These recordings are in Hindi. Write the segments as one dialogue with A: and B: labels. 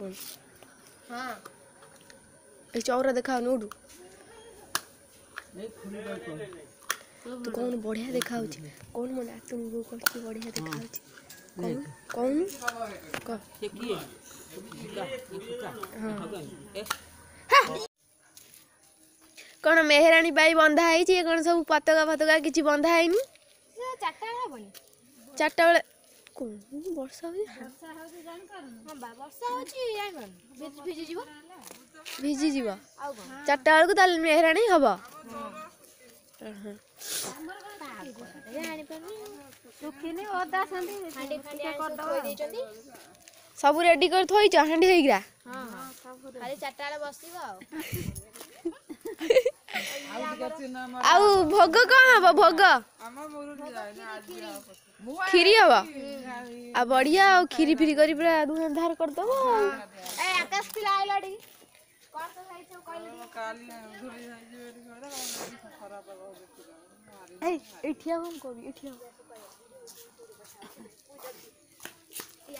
A: कौन
B: हां
A: ए चौरा देखा नोडू तो कौन बढ़िया देखा कौन मन एक्टिंग वो करती बढ़िया देखा कौन कौन कौन मेहरानी बाई बंधा है कौन सब पतका फतका किसी बंधा है चार्टा बेले कौन वर्षा भिजी जीव चार्टा बेलू ताल मेहरानी हम सब रेडी कर थोइछ हांडी होइग्रा
B: खाली चारटा बेले बसिबो
A: आउ भोग कौन हम भोग खीरी हम आ बढ़िया खीरी फिरी करी पूरा धार कर दबो
B: ए आकाश पिला आइला डी कोन तो खाइ छ कहले काली धुरी जाई खराब
A: ए एठिया हम कोबी एठिया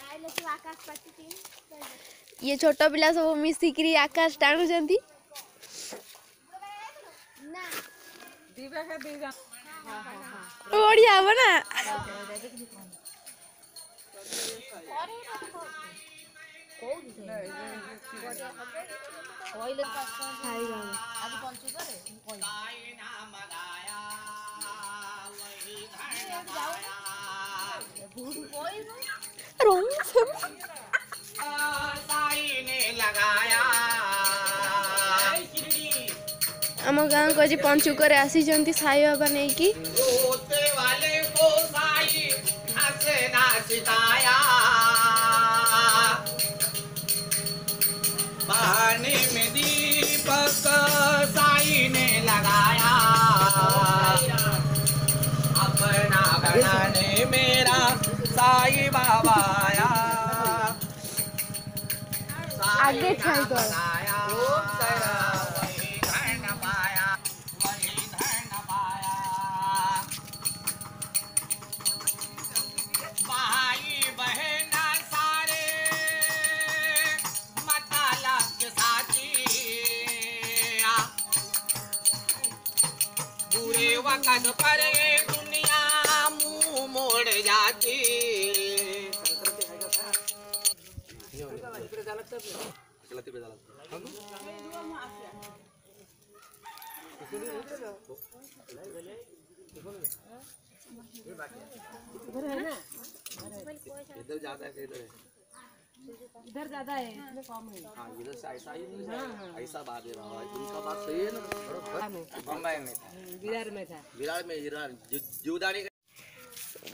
B: आइले तू आकाश पाटी
A: ये छोटा पिला सब मिसिकरी आकाश टाणु जंती
B: ना
C: दीवा का दीवा
A: बढ़िया हो ना
B: कोइले खाई जा आज पंचू करे कोइ
A: आम गाँ को आज पंचु करे आसी साई बाबा नहीं कि
D: पानी में दीपक साई ने लगाया अपना बनाने मेरा साई बाबा आया
A: आगे चल दो
D: वक़्त पर ये दुनिया मुंह मोड़ जाती इधर ज्यादा है इधर
C: इधर ज्यादा है इसमें कम है
D: हाँ इधर से ऐसा ही ऐसा बात है उनका बात सही है ना बम्बई में था
C: विरार में था
D: विरार में जीवदानी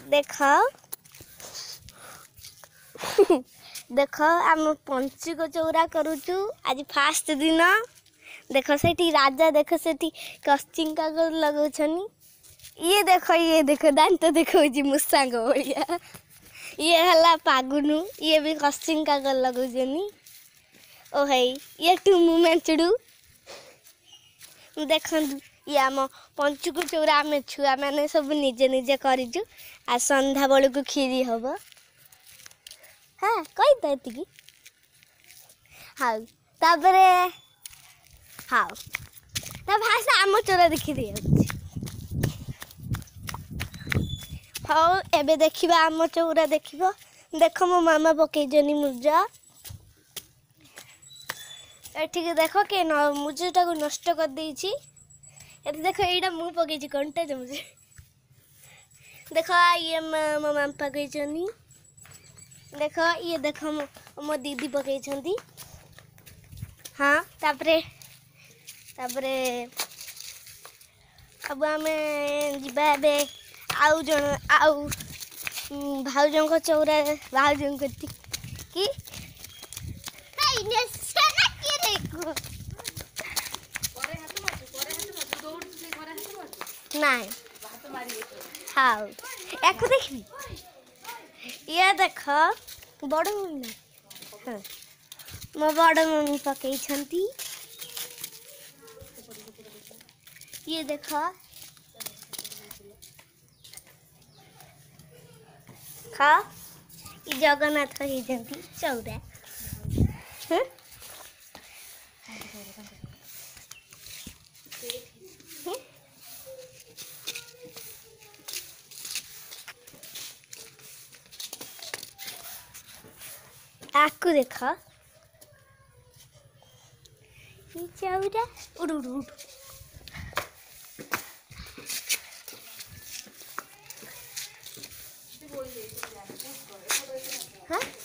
B: देखो देखो आम पंचुक चौरा करूचु आज फास्ट दिन देखो सेठी राजा देखो सेठी कस्टिंग कागज लगाउछनी ये देखो दांत देखो मुसांग भलिया ये हला पागुनु ये भी कस्टिंग कागज लगाउछनी ओ है ये टुमु मेचुडू देखु ये आम पंचुक चौरा आम छुआ मैंने सब निजे निजे करूँ आ संध्या बेलू को खीरी हम हाँ कही तो ये हाँ तापरे हाँ भाषा आम चौरा देखी दी हाँ एबे देखिबा आम चौरा देखिबो देख मो मामा पकईजनी मुर्जा एठिक देख के मुर्जाटा को नष्ट कर देछि देख यहाँ मु पकई कंटा जमुझे देख ये मो मामा पकई देख ये देख मो दीदी पकई हाँ तापरे अब आम जा आउ जन आउ भाउजों चौरा भाउजों कि नहीं हाँ एक देखी ये देख बड़ मम्मी हाँ मो बड़ मम्मी पकई ये देख खा जगन्नाथ चौरा हैं? आपको देखा ये चौरा उड़ उड़ उड़ हाँ